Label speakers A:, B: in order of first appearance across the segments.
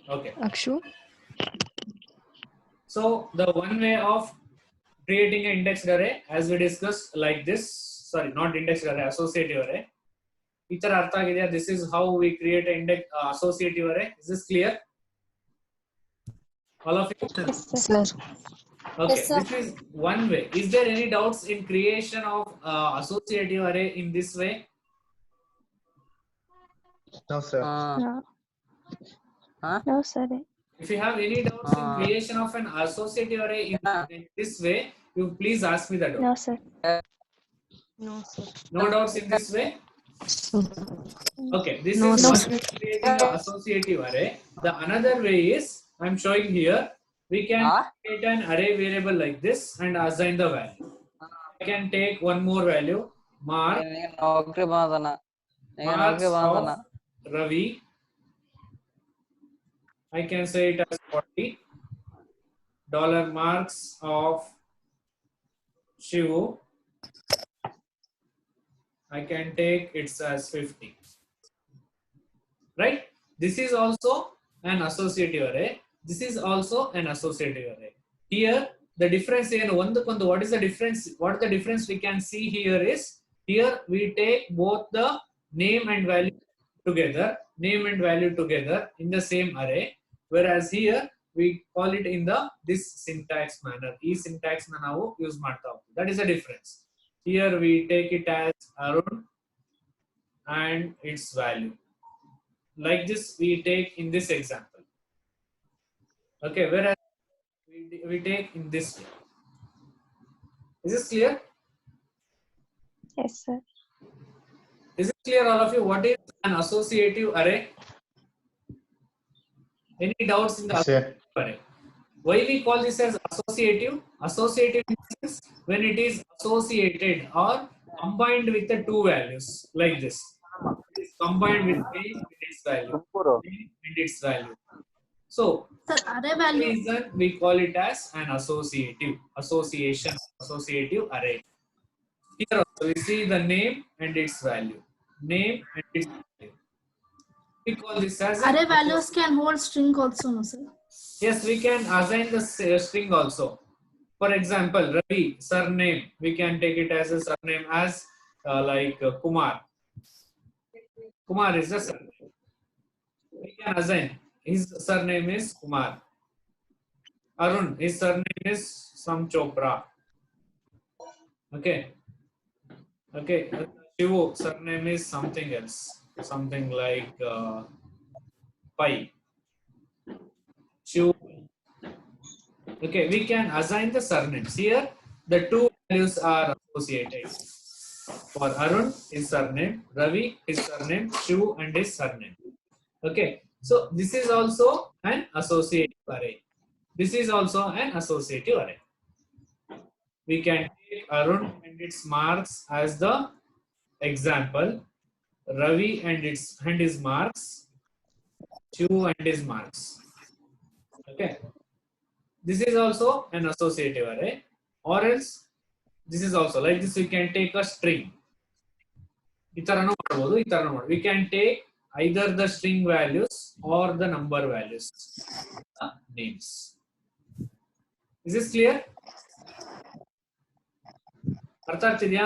A: Okay.
B: Akshu?
A: So the one way of creating an indexed array, as we discussed, like this. Sorry, not indexed array, associative array. This is how we create an index associative array. Is this clear? All of you?
B: Yes,
C: Sir.
A: Okay,
D: Yes, sir.
A: this is one way. Is there any doubts in creation of associative array in this way?
E: No, sir.
B: No.
C: Huh?
B: No, sir.
A: If you have any doubts in creation of an associative array in this way, you please ask me the doubt.
B: No, sir.
D: No, sir.
A: No doubts in this way? Okay, this
C: No,
A: is
C: sir.
A: one way of creating the associative array. The another way is, I'm showing here, we can create an array variable like this and assign the value. I can take one more value, mark marks of Ravi. I can say it as 40. Dollar marks of Shivu. I can take it as 50. Right? This is also an associative array. This is also an associative array. Here, the difference in what is the difference? What the difference we can see here is, here we take both the name and value together in the same array, whereas here we call it in this syntax manner. E syntax na ನಾವು use ಮಾಡ್ತಾ ಹೋಗ್ತೀವಿ. That is the difference. Here we take it as Arun and its value. Like this we take in this example. Okay, whereas we take in this way. Is this clear?
B: Yes, sir.
A: Is it clear, all of you? What is an associative array? Any doubts in the
E: Yes, sir.
A: associative array? Why we call this as associative? Associative means when it is associated or combined with the two values, like this. It is combined with name and its value. Name and its value. So,
D: Sir, array
A: the
D: value.
A: reason we call it as an associative array. Here also we see the name and its value. Name and its value. We call this as
D: Array values can hold string also, no, sir?
A: Yes, we can assign the string also. For example, Ravi, surname, we can take it as a surname as Kumar. Kumar is the surname. We can assign. His surname is Kumar. Arun, his surname is Sam Chopra. Okay. Okay. Shivu, surname is something else. Something like Pai. Shivu. Okay, we can assign the surnames. Here, the two values are associated. For Arun, his surname, Ravi, his surname, Shivu, and his surname. Okay, so this is also an associative array. This is also an associative array. We can take Arun and its marks as the example, Ravi and his marks, Shivu and his marks. Okay. This is also an associative array, or else this is also like this. We can take a string. We can take either the string values or the number values, names. Is this clear? Artha ಆಗ್ತಿದ್ಯಾ?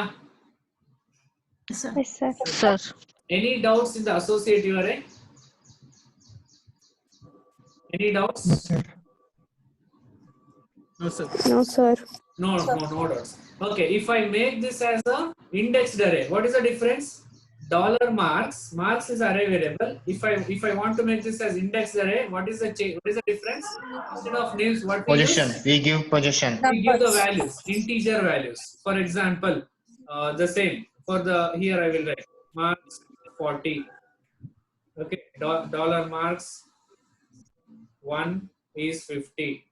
D: Yes, sir.
B: Yes, sir.
C: Sir.
A: Any doubts in the associative array? Any doubts?
F: No, sir.
B: No, sir.
A: No doubts. Okay, if I make this as a indexed array, what is the difference? Dollar marks is array variable. If I want to make this as indexed array, what is the difference? Instead of names, what we
E: Position.
A: use?
E: We give position.
A: We give the values, integer values. For example, the same for the here I will write marks 40. Okay, dollar marks 1 is 50.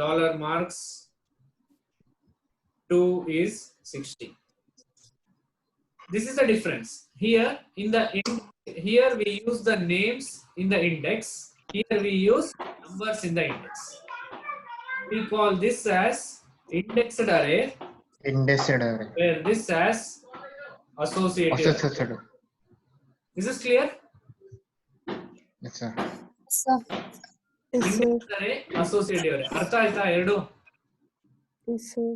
A: Dollar marks 2 is 60. This is the difference. Here here we use the names in the index. Here we use numbers in the index. We call this as indexed array.
B: indexed array.
A: where this as associative array.
B: Associated.
A: Is this clear?
B: Yes, sir.
E: Sir. Yes, sir.
A: Indexed array, associative array. ಅರ್ಥ ಆಯ್ತಾ ಎರಡು?
E: Yes, sir.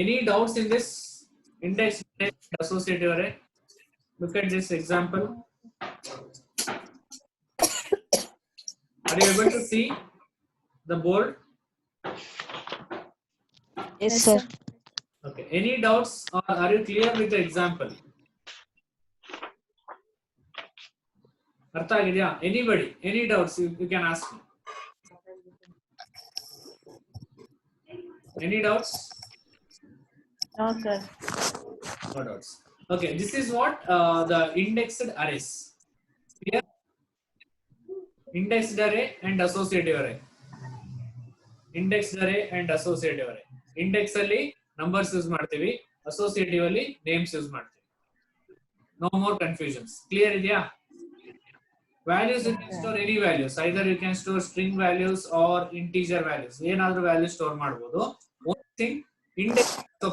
A: Any doubts in this indexed array and associative array? Look at this example. Are you able to see the board?
E: Yes, sir.
A: Okay. Any doubts or are you clear with the example? ಅರ್ಥ ಆಗಿದೆಯಾ? Anybody? Any doubts? You can ask me. Any doubts?
E: No, sir.
A: No doubts. Okay. This is what the indexed arrays. Here, indexed array and associative array. Indexed array and associative array. Index ಅಲ್ಲಿ numbers use ಮಾಡ್ತೀವಿ, associative ಅಲ್ಲಿ names use ಮಾಡ್ತೀವಿ. No more confusions. Clear ಇದೆಯಾ? Values you can store any values. Either you can store string values or integer values. ಏನಾದ್ರೂ value store ಮಾಡಬಹುದು. One thing, index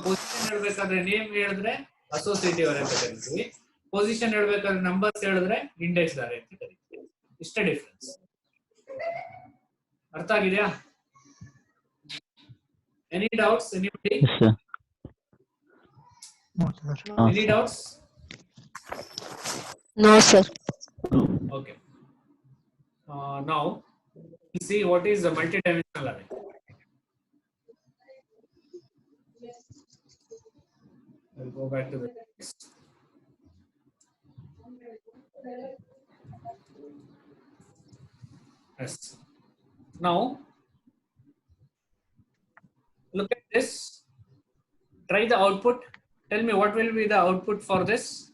A: position ಹೇಳಬೇಕಾದ್ರೆ name ಹೇಳಿದ್ರೆ associative array ಅಂತ ಕರೀತೀವಿ. Position ಹೇಳಬೇಕಾದ್ರೆ numbers ಹೇಳಿದ್ರೆ indexed array ಅಂತ ಕರೀತೀವಿ. ಇಷ್ಟೇ ಡಿಫರೆನ್ಸ್. ಅರ್ಥ ಆಗಿದೆಯಾ? Any doubts? Anybody?
C: Yes, sir.
A: Any doubts?
E: No, sir.
A: Okay. Now, we'll see what is the multidimensional array. I'll go back to the text. Yes. Now, look at this. Try the output. Tell me what will be the output for this.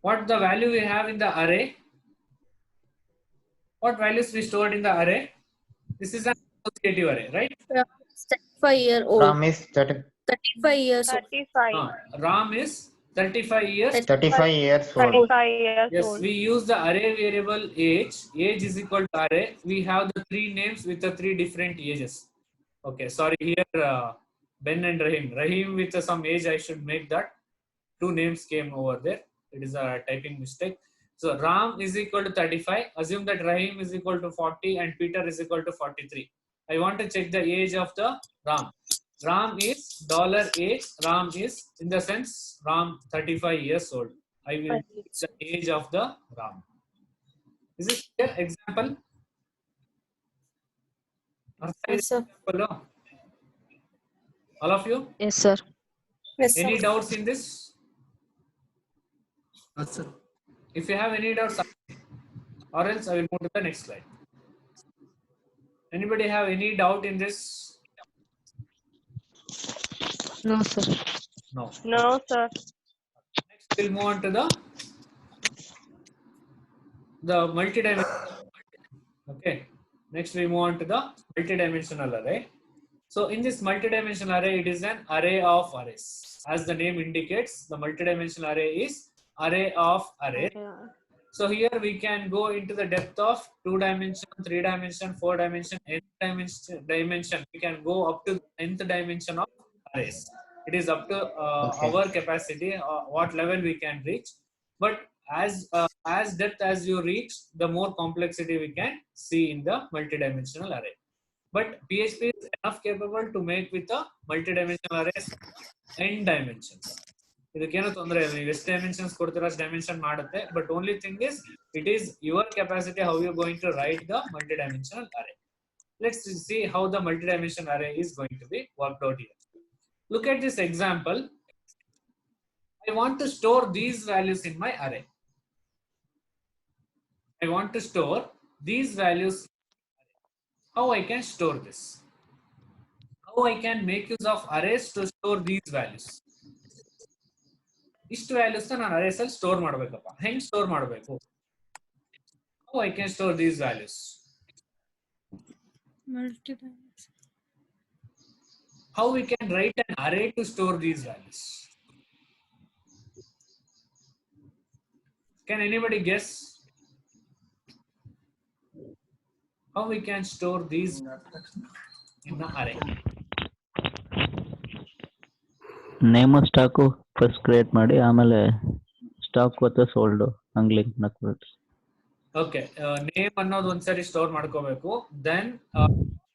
A: What the value we have in the array? What values we stored in the array? This is an associative array, right?
E: 35-year-old.
B: RAM is
E: 35 years old.
F: 35.
A: RAM is 35 years.
B: 35 years old.
F: 35 years
A: Yes,
F: old.
A: we use the array variable age. Age is equal to array. We have the three names with the three different ages. Okay, sorry here Ben and Rahim. Rahim with some age, I should make that. Two names came over there. It is a typing mistake. So Ram is equal to 35. Assume that Rahim is equal to 40 and Peter is equal to 43. I want to check the age of the Ram. Ram is $age. Ram is, in the sense, Ram 35 years old. I will check the age of the Ram. Is this clear? Example?
E: Yes, sir.
A: All of you?
E: Yes, sir. Yes,
A: Any doubts in this?
C: Yes, sir.
A: If you have any doubts, or else I will move to the next slide. Anybody have any doubt in this?
E: No, sir.
A: No.
F: No, sir.
A: Next, we'll move on to the multidimensional. Okay. Next, we move on to the multidimensional array. So, in this multidimensional array, it is an array of arrays. As the name indicates, the multidimensional array is array of arrays. So here we can go into the depth of 2 dimension, 3 dimension, 4 dimension, nth dimension. We can go up to nth dimension of arrays. It is up to
B: Okay.
A: our capacity, what level we can reach. But as depth as you reach, the more complexity we can see in the multidimensional array. But PHP is enough capable to make with the multidimensional arrays n dimensions. ಇದಕ್ಕೇನು ತೊಂದರೆ ಇಲ್ಲ, ನೀವು ಎಷ್ಟು dimensions ಕೊಡ್ತೀರಾ ಅಷ್ಟು dimension ಮಾಡುತ್ತೆ. But only thing is it is your capacity how you going to write the multi dimensional array. Let's see how the multi dimensional array is going to be worked out here. Look at this example. I want to store these values in my array. I want to store these values. How I can store this? How I can make use of arrays to store these values? ಇಷ್ಟು values ನಾನು arrays ಅಲ್ಲಿ store ಮಾಡಬೇಕಪ್ಪ. ಹೆಂಗ್ store ಮಾಡಬೇಕು? How I can store these values? How we can write an array to store these values? Can anybody guess? How we can store these in the array?
F: Name stock first create ಮಾಡಿ ಆಮೇಲೆ stock ಮತ್ತು sold ಹಂಗೆ link ಹಾಕ್ಬಿಟ್ಟು.
A: Okay, name ಅನ್ನೋದು ಒಂದ್ಸರಿ store ಮಾಡ್ಕೋಬೇಕು, then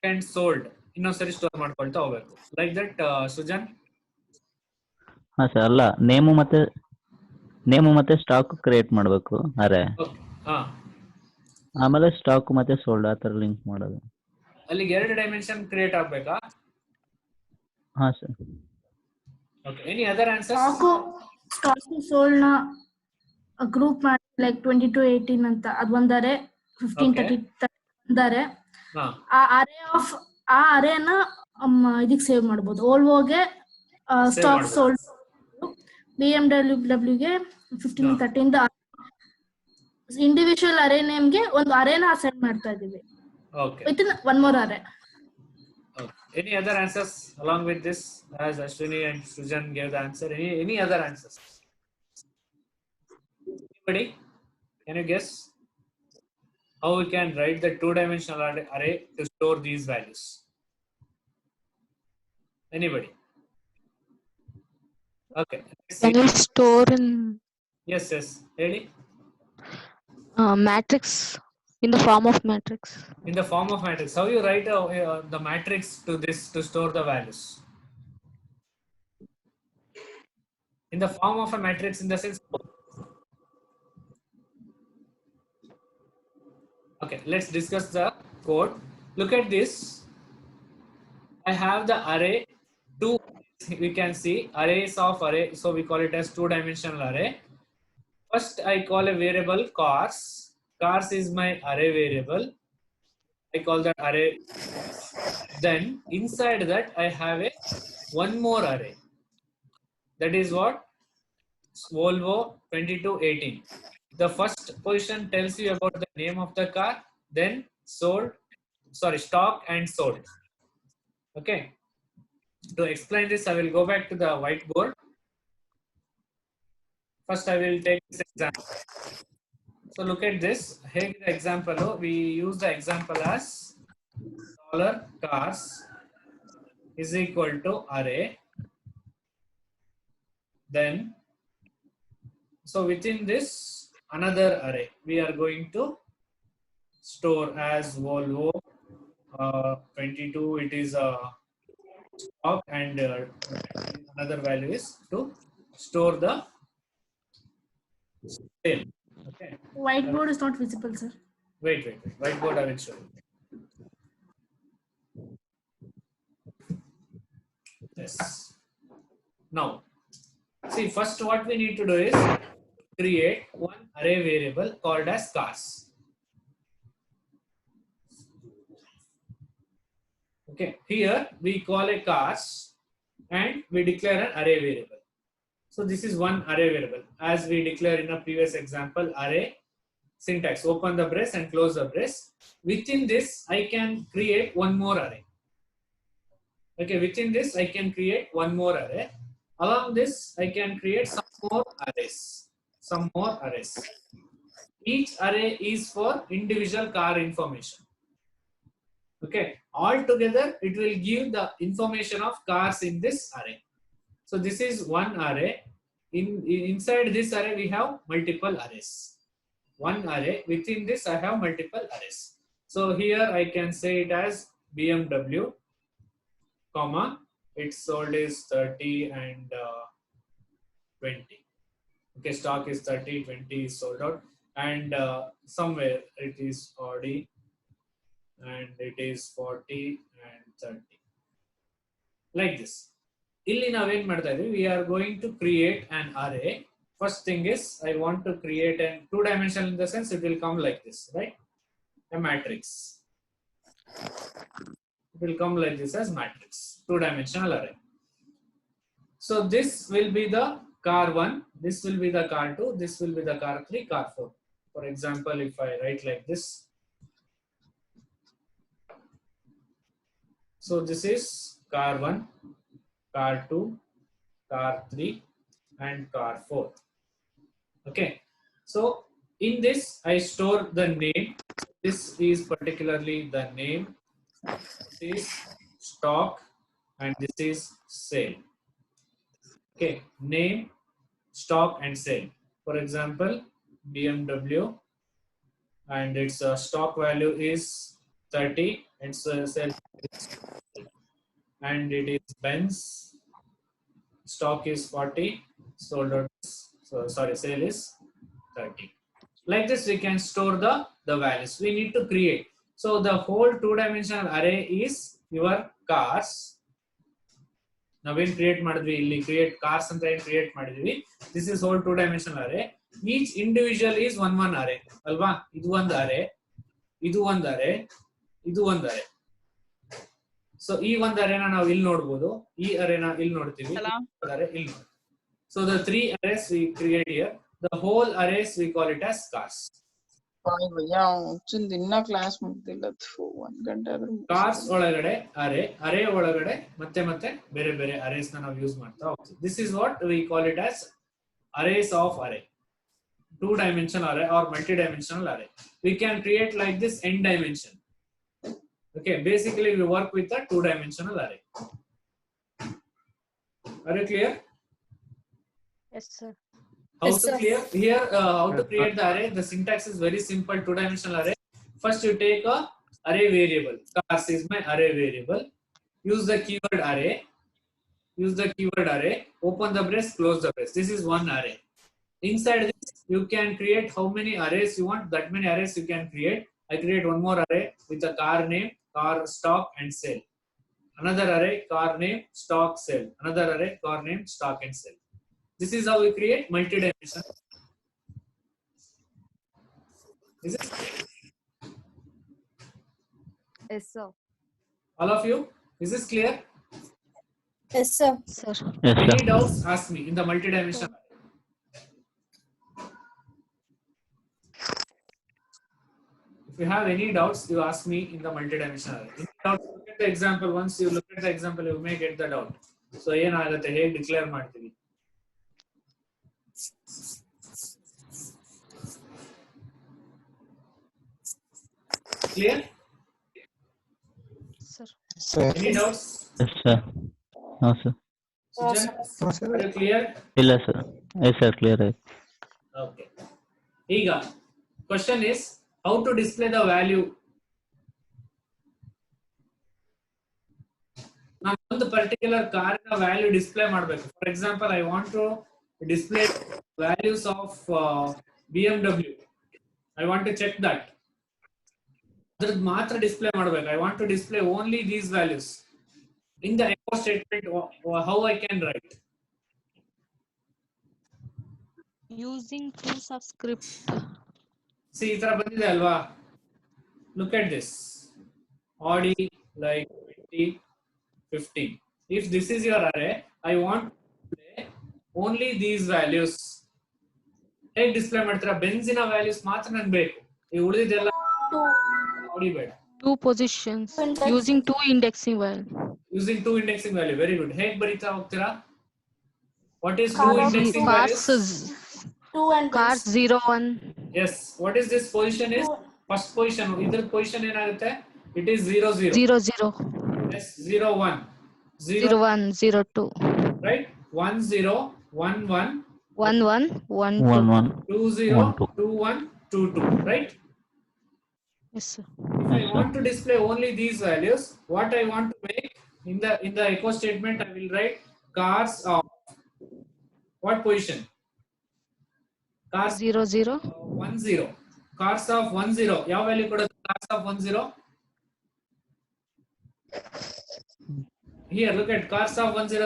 A: and sold ಇನ್ನೊಂದ್ಸರಿ store ಮಾಡ್ಕೊಳ್ತಾ ಹೋಗ್ಬೇಕು. Like that Sujan.
F: ಹಾಂ ಸರ್, ಅಲ್ಲ ನೇಮು ಮತ್ತೆ ಸ್ಟಾಕ್ ಕ್ರಿಯೇಟ್ ಮಾಡಬೇಕು ಅರೆ,
A: ಹಾ,
F: ಆಮೇಲೆ ಸ್ಟಾಕ್ ಮತ್ತೆ ಸೋಲ್ಡ್ ಆ ಥರ ಲಿಂಕ್ ಮಾಡೋದು.
A: ಅಲ್ಲಿಗೆ 2 ಡೈಮೆನ್ಷನ್ ಕ್ರಿಯೇಟ್ ಆಗ್ಬೇಕಾ?
F: ಹಾಂ sir.
A: Okay, any other answers?
D: Stock sold ನ ಗ್ರೂಪ್ ಮಾಡಿ ಲೈಕ್ 22-18 ಅಂತ ಅದು ಒಂದರೆ 15-30 ಒಂದರೆ. ಆ ಅರೇನ ಇದಕ್ಕೆ ಸೇವ್ ಮಾಡಬಹುದು. ಓಲ್ವೋಗೆ ಸ್ಟಾಕ್ ಸೋಲ್ಡ್, BMW-ಗೆ 15-30 ಇಂಡಿವಿಜುವಲ್ ಅರೇ ನೇಮ್ಗೆ ಒಂದು ಅರೇನ ಅಸೈನ್ ಮಾಡ್ತಾ ಇದೀವಿ.
A: Okay.
D: With one more array.
A: Any other answers along with this, as Ashwini and Sujan gave the answer? Any other answers? Anybody? Can you guess how we can write the 2-dimensional array to store these values? Anybody? Okay.
E: Can you store in
A: Yes. Really?
E: Matrix, in the form of matrix?
A: In the form of matrix. How you write the matrix to this to store the values? In the form of a matrix, in the sense. Okay, let's discuss the code. Look at this. I have the array 2. We can see arrays of array, so we call it as 2-dimensional array. First, I call a variable cars. Cars is my array variable. I call that array. Then inside that I have one more array. That is what? Volvo 2218. The first position tells you about the name of the car, then stock and sold. Okay. To explain this, I will go back to the whiteboard. First, I will take this example. So look at this. Here the example. We use the example as $cars is equal to array. Then, so within this another array, we are going to store as Volvo 22. It is a stock, and another value is to store the sale. Okay.
D: Whiteboard is not visible, sir.
A: Wait. Whiteboard I will show you. Yes. Now, see, first what we need to do is create one array variable called as cars. Okay, here we call a cars and we declare an array variable. So this is one array variable. As we declare in a previous example, array syntax, open the brace and close the brace. Within this, I can create one more array. Okay, within this, I can create one more array. Along this, I can create some more arrays. Each array is for individual car information. Okay, all together, it will give the information of cars in this array. So this is one array. Inside this array, we have multiple arrays. One array. Within this, I have multiple arrays. So here I can say it as BMW, comma, its sold is 30 and 20. Okay, stock is 30, 20 is sold out, and somewhere it is Audi, and it is 40 and 30. Like this. Illi naven madta idhi, we are going to create an array. First thing is, I want to create a 2-dimensional, in the sense it will come like this, right? A matrix. It will come like this as matrix, 2-dimensional array. So this will be the car 1, this will be the car 2, this will be the car 3, car 4. For example, if I write like this. So this is car 1, car 2, car 3, and car 4. Okay. So in this, I store the name. This is particularly the name. This is stock, and this is sale. Okay, name, stock and sale. For example, BMW, and its stock value is 30, its sale and it is Benz, stock is 40, sold out sale is 30. Like this we can store the values we need to create. So the whole two-dimensional array is your cars. ನಾವೇನ್ create ಮಾಡಿದ್ವಿ ಇಲ್ಲಿ create cars ಅಂತ ಏನ್ create ಮಾಡಿದ್ವಿ, this is whole two-dimensional array. Each individual is one array ಅಲ್ವಾ. ಇದು ಒಂದು ಅರೇ, ಇದು ಒಂದು ಅರೇ, ಇದು ಒಂದು ಅರೇ. ಸೊ ಈ ಒಂದು ಅರೇನ ನಾವು ಇಲ್ಲಿ ನೋಡ್ಬೋದು, ಈ ಅರೇನ ಇಲ್ಲಿ ನೋಡ್ತೀವಿ, ಅರೇ ಇಲ್ಲಿ ನೋಡಿ. So the 3 arrays we create here, the whole arrays we call it as cars.
G: ದಿನ ಕ್ಲಾಸ್ ಮುಗ್ದಿಲ್ಲ, 1 ಗಂಟೆ ಆದ್ರೂ.
A: ಕಾರ್ಸ್ ಒಳಗಡೆ ಅರೇ, ಅರೇ ಒಳಗಡೆ ಮತ್ತೆ ಮತ್ತೆ ಬೇರೆ ಬೇರೆ ಅರೇಸ್ ನಾವು ಯೂಸ್ ಮಾಡ್ತಾ ಹೋಗ್ತೀವಿ. This is what we call it as arrays of array, 2-dimensional array or multi-dimensional array. We can create like this n dimension. Okay, basically we work with a 2-dimensional array. Are you clear?
E: Yes, sir.
A: How to clear here? How to create the array? The syntax is very simple. 2-dimensional array. First, you take a array variable. Cars is my array variable. Use the keyword array. Use the keyword array. Open the brace. Close the brace. This is one array. Inside this, you can create how many arrays you want. That many arrays you can create. I create one more array with a car name, car, stock, and sale. Another array, car name, stock, sale. Another array, car name, stock, and sale. This is how we create multi-dimensional. Is it?
E: Yes, sir.
A: All of you? Is this clear?
H: Yes, sir.
E: Sir.
F: Yes,
A: Any
F: sir.
A: doubts? Ask me in the multi-dimensional. If you have any doubts, you ask me in the multi-dimensional. Look at the example. Once you look at the example, you may get the doubt. So, ಏನಾಗುತ್ತೆ ಹೇಗೆ declare ಮಾಡ್ತೀವಿ? Clear?
E: Sir.
A: Any doubts?
F: Yes, sir. No, sir.
A: Sujan, are you clear?
F: ಇಲ್ಲ sir. Yes sir, clear ಆಯ್ತು.
A: Okay. ಈಗ question is how to display the value. ನಾನು ಒಂದು particular ಕಾರಿನ value display ಮಾಡಬೇಕು. For example, I want to display values of BMW. I want to check that. ಅದ್ರದ್ದು ಮಾತ್ರ display ಮಾಡಬೇಕು. I want to display only these values. In the echo statement, how I can write?
E: Using tools of script.
A: See, ಈ ತರ ಬಂದಿದೆ ಅಲ್ವಾ? Look at this. Audi like 20, 15. If this is your array, I want to display only these values. ಹೇಗೆ display ಮಾಡ್ತೀರಾ? ಬೆಂಜಿನ values ಮಾತ್ರ ನನಗೆ ಬೇಕು. ಈ ಉಳಿದಿದ್ದೆಲ್ಲ Audi ಬೇಡ.
E: 2 positions. Using 2 indexing value.
A: Using 2 indexing value. Very good. ಹೇಗೆ ಬರೀತಾ ಹೋಗ್ತೀರಾ? What is 2 indexing values?
E: Cars 0, 1.
A: Yes. What is this position is? First position. ಇದರ position ಏನಾಗುತ್ತೆ? It is 0, 0.
E: 0, 0.
A: Yes, 0, 1.
E: 0, 1, 0, 2.
A: Right? 1, 0, 1, 1.
E: 1, 1, 1, 2.
F: 1, 1.
A: 2, 0,
F: 1, 2.
A: 2, 1, 2, 2. Right?
E: Yes, sir.
A: If I want to display only these values, what I want to make in the echo statement, I will write cars of what position? Cars
E: 0, 0.
A: 1, 0. Cars of 1, 0. ಯಾವ value ಕೊಡುತ್ತೆ? Cars of 1, 0. Here, look at cars of 1, 0.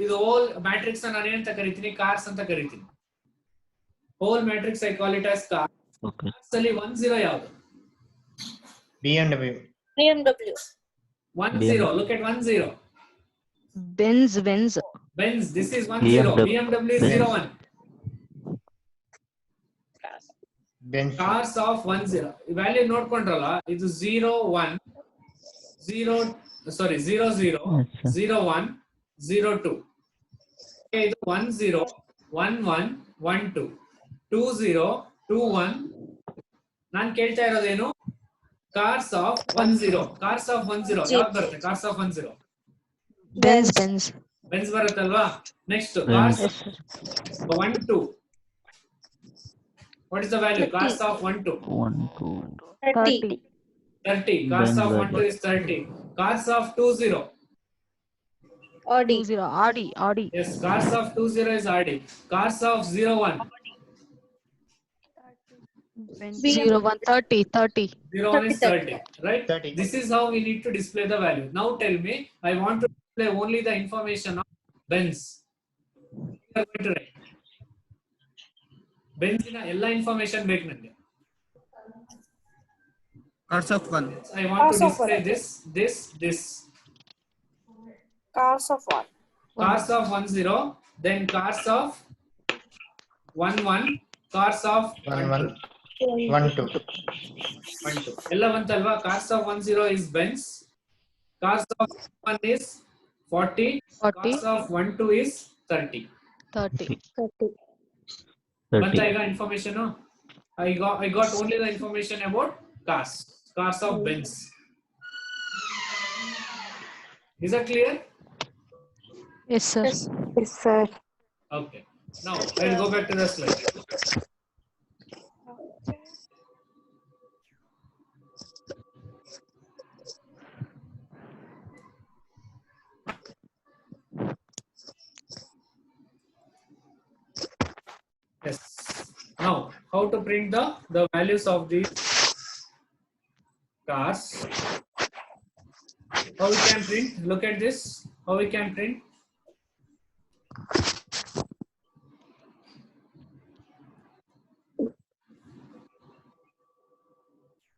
A: ಇದು whole matrix ನಾನು ಏನಂತ ಕರಿತೀನಿ? Cars ಅಂತ ಕರಿತೀನಿ. Whole matrix I call it as cars.
F: Okay.
A: Cars ಅಲ್ಲಿ 1, 0 ಯಾವುದು?
B: BMW.
H: BMW.
A: 1, 0. Look at 1, 0.
E: Benz, Benz.
A: Benz. This is 1, 0. BMW is 0, 1.
B: Bench.
A: Cars of 1, 0. Value ನೋಡ್ಕೊಂಡ್ರಲ್ಲ, ಇದು 0, 1, 0, sorry, 0, 0,
F: Yes, sir.
A: 0, 1, 0, 2. Okay, ಇದು 1, 0, 1, 1, 1, 2, 2, 0, 2, 1. ನಾನು ಕೇಳ್ತಾ ಇರೋದೇನು? Cars of 1, 0. Cars of 1, 0. ಯಾವ್ದು ಬರುತ್ತೆ? Cars of 1, 0.
E: Benz, Benz.
A: Benz ಬರುತ್ತಲ್ವಾ? Next
F: Benz.
A: cars 1 2. What is the value? Cars of 1 2.
F: 1 2
H: 30.
A: 30. Cars of
F: Benz
A: 1 2 is 30. Cars of 2 0.
H: Audi.
E: 20. Audi.
A: Yes, cars of 2 0 is Audi. Cars of 0 1.
E: 0 1 30.
A: 0 1 is 30. Right?
B: 30.
A: This is how we need to display the value. Now tell me, I want to display only the information of Benz. You are going to write. Benz in ಎಲ್ಲ information ಬೇಕು ನನಗೆ.
C: Cars of 1.
A: I want to
H: Cars of
A: display
H: one.
A: this.
H: Cars of 1.
A: Cars of 1 0, then cars of 1 1, cars of
B: 1 1 1 2.
A: 1 2. ಎಲ್ಲ ಬಂತಲ್ವಾ? Cars of 1 0 is Benz. Cars of 1 is 40.
E: 40.
A: Cars of 1 2 is 30.
E: 30.
H: 30.
A: But
F: 30.
A: I got information. No? I got only the information about cars. Cars of Benz. Is that clear?
E: Yes, sir.
H: Yes, sir.
A: Okay. Now I'll go back to the slide. Yes. Now, how to print the values of these cars? How we can print? Look at this. How we can print?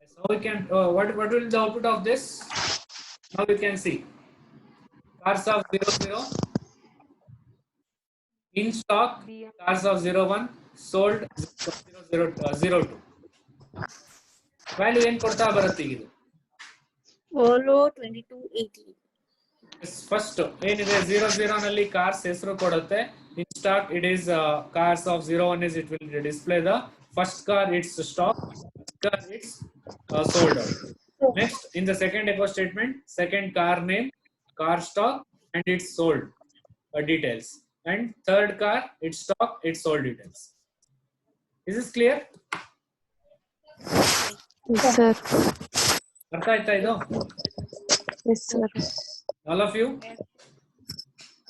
A: Yes, how we can? What will be the output of this? Now you can see cars of 0 0 in stock. Cars of 0 1 sold 0 0 2. Value ಏನು ಕೊಡ್ತಾ ಬರುತ್ತೆ ಈಗ ಇದು?
H: Volvo 2280.
A: First ಏನಿದೆ 0 0 ನಲ್ಲಿ cars ಹೆಸರು ಕೊಡುತ್ತೆ. In stock it is cars of 0 1 is it will display the first car its stock, car its sold out. Next in the second echo statement, second car name, car stock and its sold details, and third car its stock, its sold details. Is this clear?
E: Yes, sir.
A: ಅರ್ಥ ಆಯ್ತಾ ಇದು?
E: Yes, sir.
A: All of you?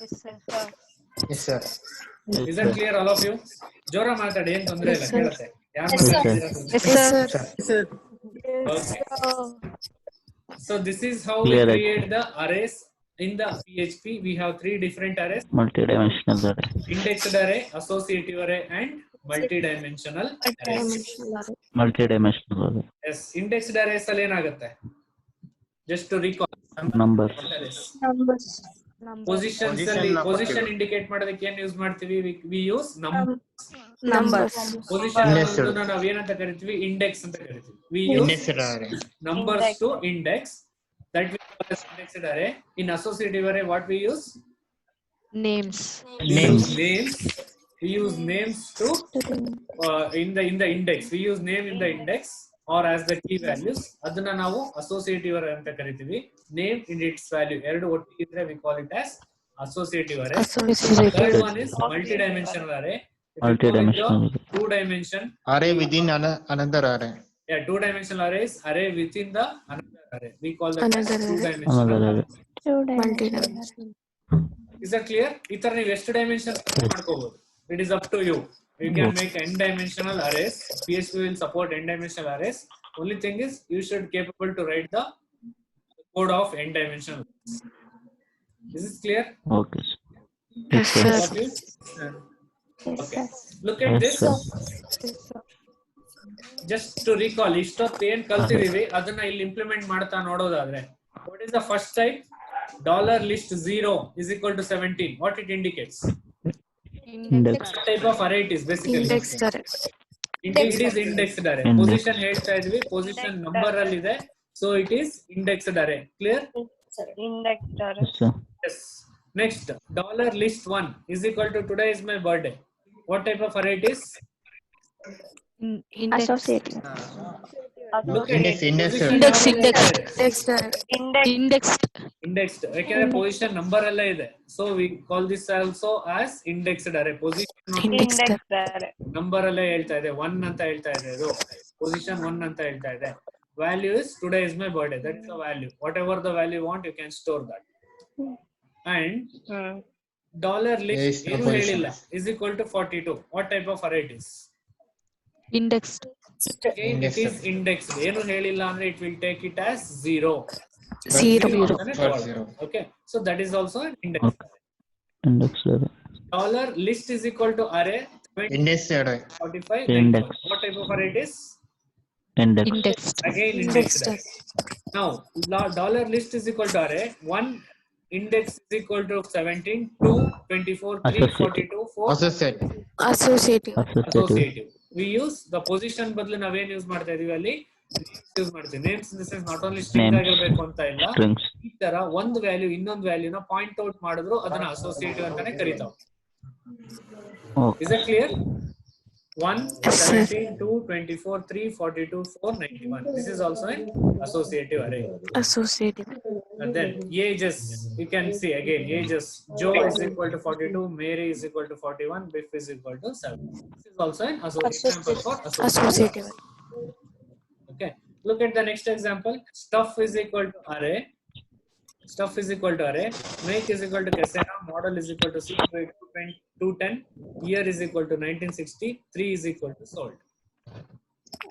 E: Yes, sir.
B: Yes, sir.
A: Is that clear all of you? ಜೋರ ಮಾತಾಡಿ, ಏನ್ ತೊಂದ್ರೆ ಇಲ್ಲ, ಕೇಳುತ್ತೆ. ಯಾರು
H: Yes, sir.
A: ಮಾತಾಡ್ತೀರಾ?
E: Yes, sir.
A: Okay. So this is how
F: Clear
A: we
F: ಆಯ್ತು.
A: create the arrays in the PHP. We have 3 different arrays:
F: Multi-dimensional array.
A: indexed array, associative array, and multi-dimensional arrays.
F: Multi-dimensional array.
A: Yes, indexed arrays ಅಲ್ಲಿ ಏನಾಗುತ್ತೆ? Just to recall.
F: Numbers.
A: Arrays.
H: Numbers.
A: Positions ಅಲ್ಲಿ position indicate ಮಾಡೋದಕ್ಕೆ ಏನ್ use ಮಾಡ್ತೀವಿ? We use numbers. Position
B: Indexed.
A: ಅನ್ನೋದನ್ನ ನಾವು ಏನಂತ ಕರಿತೀವಿ? Index ಅಂತ ಕರಿತೀವಿ. We use
B: Indexed array.
A: numbers to index. That we call as indexed array. In associative array, what we use?
E: Names.
B: Names.
A: Names. We use names to in the index. We use name in the index or as the key values. ಅದನ್ನ ನಾವು associative array ಅಂತ ಕರಿತೀವಿ. Name in its value ಎರಡು ಒಟ್ಟಿಗೆ ಇದ್ರೆ we call it as associative array. Third one is multi-dimensional array. If you go with
F: Multi-dimensional
A: the 2 dimension,
B: Array within another array.
A: yeah, 2 dimensional arrays, array within the another array. We call that as 2
F: Another
A: dimensional array.
F: array.
A: Is that clear? ಈ ತರ ನೀವು ಎಷ್ಟು dimension ಮಾಡ್ಕೋಬಹುದು. It is up to you. You can make n dimensional arrays. PHP will support n dimensional arrays. Only thing is you should capable to write the code of n dimensional. Is this clear?
F: Okay. Yes, sir.
A: All of you? Okay. Look at
F: Yes,
A: this.
F: sir.
A: Just to recall, ಇಷ್ಟೊತ್ತು ಏನ್ ಕಲ್ತಿದೀವಿ ಅದನ್ನ ಇಲ್ಲಿ implement ಮಾಡ್ತಾ ನೋಡೋದಾದ್ರೆ, what is the first type? $list 0 is equal to 17. What it indicates?
F: Index.
A: What type of array it is basically?
E: Indexed array.
A: It is indexed array.
F: Index.
A: Position ಹೇಳ್ತಾ ಇದ್ವಿ, position number ಅಲ್ಲಿ ಇದೆ, so it is indexed array. Clear?
F: Yes, sir.
A: Yes. Next, $list 1 is equal to today is my birthday. What type of array it is?
E: Index.
A: Look at
B: Index,
A: it.
B: index,
A: Position
E: Index,
A: ಯಾವ್ದು
E: index.
A: ಇದೆ?
E: Indexed.
A: Indexed. ಯಾಕಂದ್ರೆ position number ಎಲ್ಲ ಇದೆ. So we call this also as indexed array. Position
E: Indexed.
A: number ಎಲ್ಲ ಹೇಳ್ತಾ ಇದೆ. 1 ಅಂತ ಹೇಳ್ತಾ ಇದೆ ಇದು. Position 1 ಅಂತ ಹೇಳ್ತಾ ಇದೆ. Value is today is my birthday. That's the value. Whatever the value you want, you can store that. And dollar
B: Yes,
A: list
B: the
A: ಏನು
B: position.
A: ಹೇಳಿಲ್ಲ is equal to 42. What type of array it is?
E: Indexed.
A: Again, it is indexed. ಏನು ಹೇಳಿಲ್ಲ ಅಂದ್ರೆ it will take it as 0.
E: Zero.
A: Okay, so that is also an index.
F: Index array.
A: Dollar list is equal to array
B: Index array.
A: 45.
F: Index.
A: What type of array it is?
F: Index.
E: Indexed.
A: Again indexed. Now dollar list is equal to array 1 index is equal to 17, 2, 24, 3,
F: Associative.
A: 42, 4.
B: Associative.
H: Associative.
A: Associative. We use the position ಬದಲು ನಾವೇನ್ use ಮಾಡ್ತಾ ಇದೀವಿ ಅಲ್ಲಿ use ಮಾಡ್ತೀವಿ. Names in the sense not only string
F: Names.
A: ಆಗಿರಬೇಕು ಅಂತ ಇಲ್ಲ.
F: Strings.
A: ಈ ತರ ಒಂದು ವ್ಯಾಲ್ಯೂ ಇನ್ನೊಂದು ವ್ಯಾಲ್ಯೂನ ಪಾಯಿಂಟ್ ಔಟ್ ಮಾಡಿದ್ರು ಅದನ್ನ ಅಸೋಸಿಯೇಟಿವ್ ಅಂತಾನೆ ಕರೀತಾವ.
F: Okay.
A: Is that clear? 1, 17, 2, 24, 3, 42, 4, 91. This is also an associative array.
H: Associative.
A: And then ages, you can see again ages. Joe is equal to 42, Mary is equal to 41, Biff is equal to 7. This is also an associative for
H: Associative.
A: Okay. Look at the next example. Stuff is equal to array. Stuff is equal to array. Make is equal to Casena. Model is equal to 210. Year is equal to 1960. 3 is equal to sold.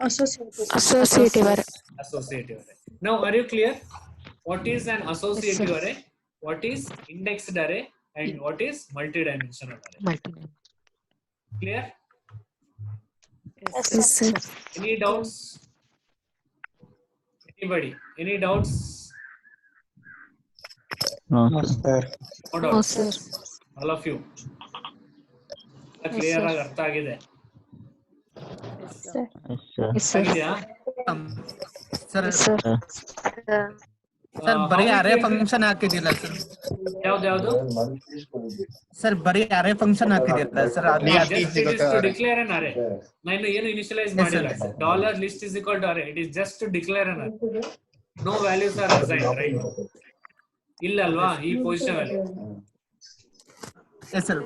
H: Associative. Associative.
A: Associative array. Now, are you clear? What is an associative array? What is indexed array? And what is multidimensional array?
E: Multi-name.
A: Clear?
H: Yes, sir.
A: Any doubts? Anybody? Any doubts?
F: No,
B: No,
F: sir.
B: sir.
A: No
E: No,
A: doubts.
E: sir.
A: All of you. Clear ಆಗಿ ಅರ್ಥ ಆಗಿದೆ.
F: Yes, sir.
E: Yes, sir.
A: ಆಗಿದೆಯಾ?
C: Sir
E: Yes, sir.
C: Sir ಬರೀ
A: how
C: array
A: it will be-
C: function ಹಾಕಿದಿಲ್ಲ ಸರ್.
A: ಯಾವ್ದು?
C: Sir ಬರೀ array function ಹಾಕಿದಿಲ್ಲ ಸರ್. ಅದು
B: Yeah.
A: Just it is to declare an array. ನಾನು ಏನು ಇನಿಷಿಯಲೈಸ್ ಮಾಡಿಲ್ಲ. Dollar list is equal to array. It is just to declare an array. No values are assigned, right? ಇಲ್ಲ ಅಲ್ವಾ ಈ position ಅಲ್ಲಿ?
C: Sir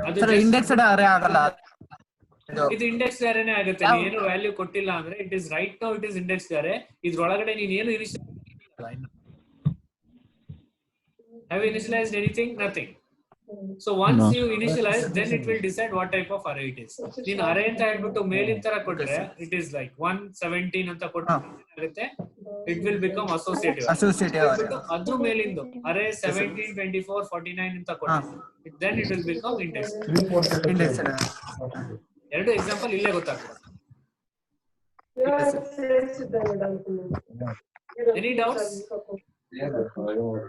A: ಅದು
C: ಸರ್
A: just-
C: ಇಂಡೆಕ್ಸ್ಡ್ ಅರೇ ಆಗಲ್ಲ.
A: ಇದು ಇಂಡೆಕ್ಸ್ ಅರೇನೇ ಆಗುತ್ತೆ. ನೀನು ಏನು ವ್ಯಾಲ್ಯೂ ಕೊಟ್ಟಿಲ್ಲ ಅಂದ್ರೆ it is right now it is index array. ಇದ್ರೊಳಗಡೆ ನೀನು ಏನು initial have you initialized anything? Nothing. So once
F: No.
A: you initialize, then it will decide what type of array it is. ನೀನು array ಅಂತ ಹೇಳ್ಬಿಟ್ಟು ಮೇಲಿನ ತರ ಕೊಟ್ರೆ it is like 117 ಅಂತ ಕೊಟ್ರೆ ಏನಾಗುತ್ತೆ? It will become associative.
C: Associative array.
A: ಅದ್ರ ಮೇಲಿಂದು array 17, 24, 49 ಅಂತ ಕೊಟ್ರೆ then it will become index.
C: Indexed.
A: ಎರಡು ಎಕ್ಸಾಂಪಲ್ ಇಲ್ಲೇ ಗೊತ್ತಾಗ್ತದೆ. Any doubts?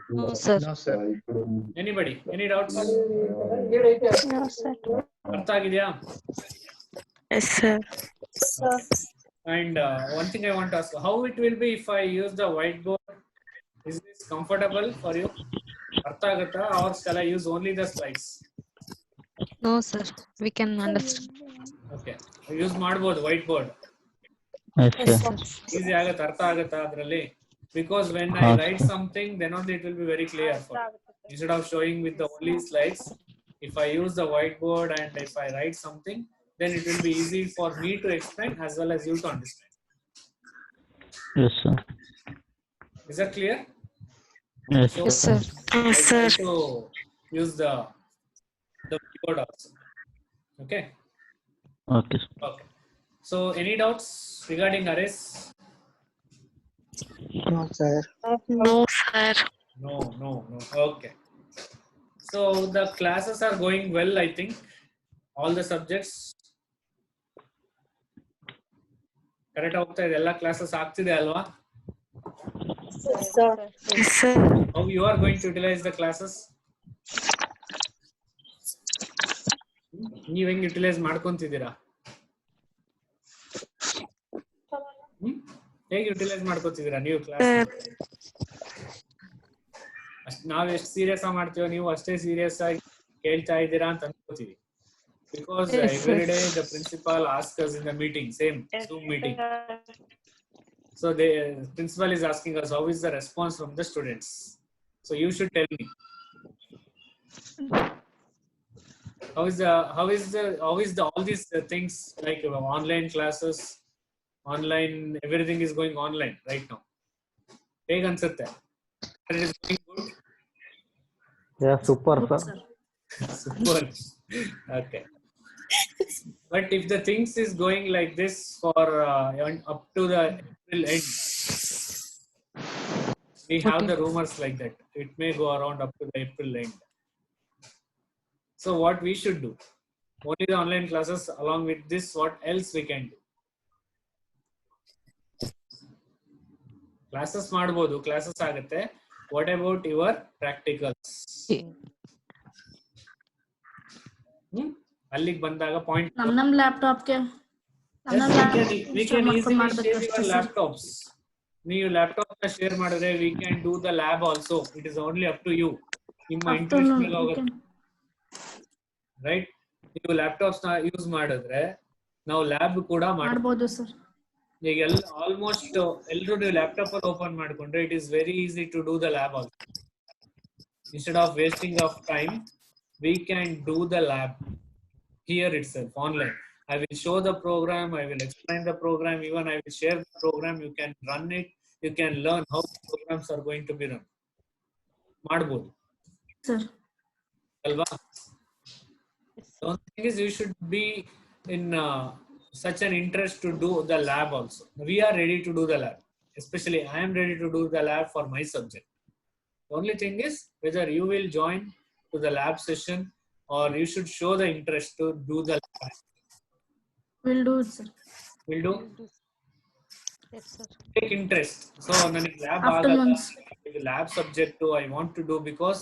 E: No, sir.
B: No, sir.
A: Anybody? Any doubts?
H: No, sir.
A: ಅರ್ಥ ಆಗಿದೆಯಾ?
H: Yes, sir.
A: And one thing I want to ask, how it will be if I use the whiteboard? Is this comfortable for you? Artha agata or shall I use only the slides?
E: No, sir. We can understand.
A: Okay, use ಮಾಡಬಹುದು whiteboard.
F: Yes, sir.
A: Easy agata, artha agata adralli. Because when I write something, then only it will be very clear for me. Instead of showing with the only slides, if I use the whiteboard and if I write something, then it will be easy for me to explain as well as you to understand.
F: Yes, sir.
A: Is that clear?
F: Yes,
A: So,
E: Yes, sir.
H: Yes, sir.
A: I also use the keyboard also. Okay.
F: okay, sir.
A: Okay. So any doubts regarding arrays?
B: No, sir.
H: No, sir.
A: No. Okay. So the classes are going well, I think. All the subjects. Correct ಆಗ್ತಾ ಇದೆ, ಎಲ್ಲ classes ಆಗ್ತಿದೆ ಅಲ್ವಾ?
H: Yes, sir.
A: How you are going to utilize the classes? ನೀವ್ ಹೆಂಗ್ utilise ಮಾಡ್ಕೊಂತಿದ್ದೀರಾ? ಹೇಗೆ utilise ಮಾಡ್ಕೊತಿದ್ದೀರಾ ನೀವು class? ನಾವ್ ಎಷ್ಟು ಸೀರಿಯಸ್ ಆಗಿ ಮಾಡ್ತೀವೋ ನೀವು ಅಷ್ಟೇ ಸೀರಿಯಸ್ ಆಗಿ ಕೇಳ್ತಾ ಇದ್ದೀರಾ ಅಂತ ಅನ್ಕೋತೀವಿ. Because
E: Yes,
A: every
E: sir.
A: day the principal asks us in the meeting, same Zoom meeting. So the principal is asking us, how is the response from the students? So you should tell me. How is all these things like online classes, online, everything is going online right now. Hege ansutte? It is going good.
F: Yeah, super,
D: Good,
F: sir.
D: sir.
A: Super. Okay. But if the things is going like this for up to the April end, we have the rumors like that. It may go around up to the April end. So what we should do? Only the online classes. Along with this, what else we can do? Classes ಮಾಡಬಹುದು, classes ಆಗುತ್ತೆ. What about your practicals? ಅಲ್ಲಿಗೆ ಬಂದಾಗ point.
D: ನಮ್ ಲ್ಯಾಪ್ಟಾಪ್ಗೆ
A: we can easily share your laptops. ನೀವು laptop ನ share ಮಾಡಿದ್ರೆ we can do the lab also. It is only up to you. ನಿಮ್ಮ interest ಮೇಲೆ ಹೋಗುತ್ತೆ. ರೈಟ್, ನೀವು ಲ್ಯಾಪ್ಟಾಪ್ಸ್ ನ ಯೂಸ್ ಮಾಡಿದ್ರೆ ನಾವು ಲ್ಯಾಬ್ ಕೂಡ
D: ಮಾಡಬಹುದು ಸರ್.
A: ಈಗ ಆಲ್ಮೋಸ್ಟ್ ಎಲ್ಲರೂ ನೀವು ಲ್ಯಾಪ್ಟಾಪ್ ಅಲ್ಲಿ ಓಪನ್ ಮಾಡ್ಕೊಂಡ್ರೆ it is very easy to do the lab also. Instead of wasting of time, we can do the lab here itself online. I will show the program, I will explain the program, even I will share the program. You can run it, you can learn how programs are going to be run. ಮಾಡಬಹುದು
D: sir
A: ಅಲ್ವಾ? The only thing is you should be in such an interest to do the lab also. We are ready to do the lab. Especially I am ready to do the lab for my subject. The only thing is whether you will join to the lab session or you should show the interest to do the lab.
D: Will do it, sir.
A: Will do?
E: Yes, sir.
A: Take interest. So ನನಗೆ lab
D: Afternoons.
A: ಆಗಲ್ಲ, lab subject I want to do because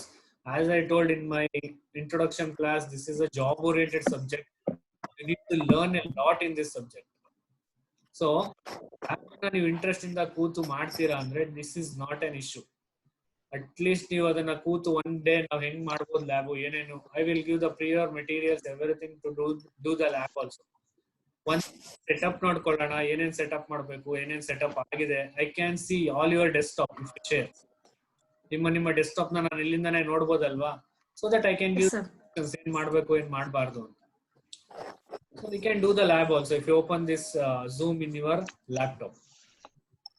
A: as I told in my introduction class, this is a job oriented subject. You need to learn a lot in this subject. So ನೀವು interest ಇಂದ ಕೂತು ಮಾಡ್ತೀರಾ ಅಂದ್ರೆ this is not an issue. At least ನೀವು ಅದನ್ನ ಕೂತು one day ನಾವು ಹೆಂಗ್ ಮಾಡ್ಬೋದು ಲ್ಯಾಬ್ ಏನೇನು, I will give the prior materials, everything to do the lab also. Once setup ನೋಡ್ಕೊಳ್ಳೋಣ, ಏನೇನ್ ಸೆಟಪ್ ಮಾಡ್ಬೇಕು, ಏನೇನ್ ಸೆಟಪ್ ಆಗಿದೆ. I can see all your desktop if you share. ನಿಮ್ಮ ಡೆಸ್ಕ್ಟಾಪ್ ನ ನಾನು ಇಲ್ಲಿಂದಾನೇ ನೋಡ್ಬೋದಲ್ವಾ? So that I can give ಏನ್ ಮಾಡ್ಬೇಕು ಏನ್ ಮಾಡಬಾರ್ದು ಅಂತ. So we can do the lab also. If you open this Zoom in your laptop,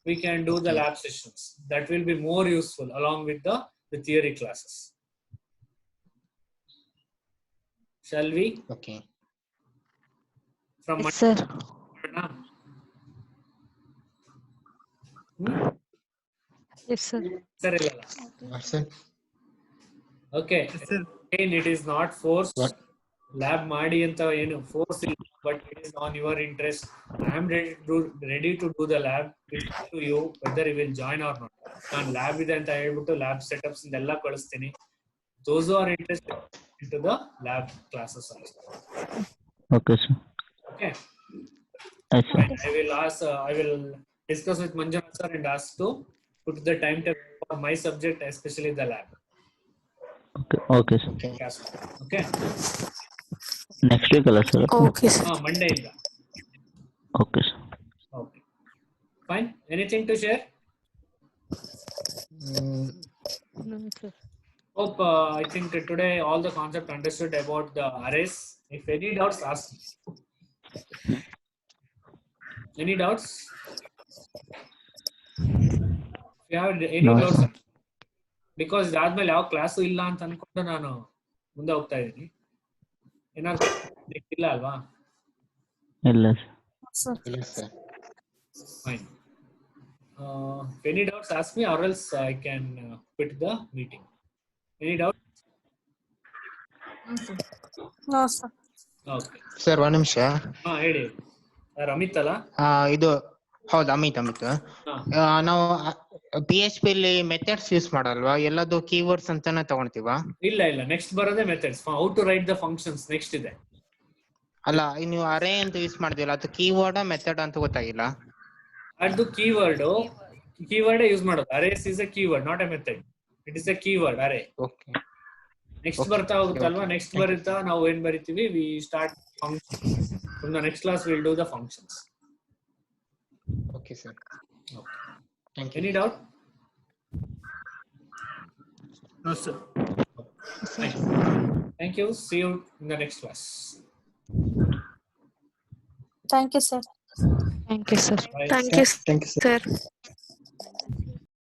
A: we can do the lab sessions. That will be more useful along with the theory classes. Shall we?
B: Okay.
A: From
E: Yes, sir. Yes, sir.
A: Sir, illala.
B: What, sir?
A: Okay.
C: sir.
A: Again, it is not forced.
B: What?
A: Lab ಮಾಡಿ ಅಂತ ಏನು force ಇಲ್ಲ, but it is on your interest. I am ready to do the lab. It's up to you whether you will join or not. ನಾನು lab ಇದೆ ಅಂತ ಹೇಳ್ಬಿಟ್ಟು lab setups ಎಲ್ಲ ಕಳಿಸ್ತೀನಿ. Those who are interested into the lab classes also.
F: Okay, sir.
A: Okay.
F: Yes, sir.
A: I will discuss with Manjunath sir and ask to put the timetable for my subject, especially the lab.
F: Okay, sir.
A: Okay.
F: Next week ಅಲ್ಲ sir?
H: Okay, sir.
A: Monday ಇಂದ.
F: Okay, sir.
A: Okay. Fine. Anything to share?
E: No, sir.
A: Hope I think today all the concept understood about the arrays. If any doubts, ask me. Any doubts? If you have any
F: No,
A: doubts,
F: sir.
A: because ಇದಾದ್ಮೇಲೆ ಯಾವ class ಇಲ್ಲ ಅಂತ ಅನ್ಕೊಂಡು ನಾನು ಮುಂದೆ ಹೋಗ್ತಾ ಇದ್ದೀನಿ. ಏನಾದ್ರು ಇಲ್ಲ ಅಲ್ವಾ?
F: ಇಲ್ಲ sir.
B: Yes, sir.
A: Fine. If any doubts, ask me, or else I can quit the meeting. Any doubt?
H: No, sir.
A: Okay.
B: Sir ಒಂದ್ ನಿಮಿಷ.
A: ಹೇಳಿ. ಅಮಿತ್ ಅಲ್ಲ?
B: ಇದು ಹೌದು, ಅಮಿತ್. ನಾವು PHP ಅಲ್ಲಿ ಮೆಥಡ್ಸ್ ಯೂಸ್ ಮಾಡಲ್ವಾ? ಎಲ್ಲದು ಕೀವರ್ಡ್ಸ್ ಅಂತಾನೆ ತಗೊಂತೀವಾ?
A: ಇಲ್ಲ, ನೆಕ್ಸ್ಟ್ ಬರೋದೇ methods. How to write the functions next ಇದೆ.
B: ಅಲ್ಲ, ನೀವು ಅರೇ ಅಂತ ಯೂಸ್ ಮಾಡ್ದಿಲ್ಲ, ಅದು ಕೀವರ್ಡ್ ಮೆಥಡ್ ಅಂತ ಗೊತ್ತಾಗಿಲ್ಲ.
A: ಅದು ಕೀವರ್ಡ್ ಯೂಸ್ ಮಾಡೋದು. Arrays is a keyword, not a method. It is a keyword array.
B: Okay.
A: Next ಬರ್ತಾ ಹೋಗುತ್ತಲ್ವಾ, ನೆಕ್ಸ್ಟ್ ಬರುತ್ತಾ ನಾವು ಏನ್ ಬರಿತೀವಿ, we start function. From the next class will do the functions.
B: Okay sir. Thank you.
A: Any doubt?
C: No, sir.
A: Thank you. See you in the next class.
H: Thank you, sir.
E: Thank you, sir.
A: Bye.
H: Thank you, sir.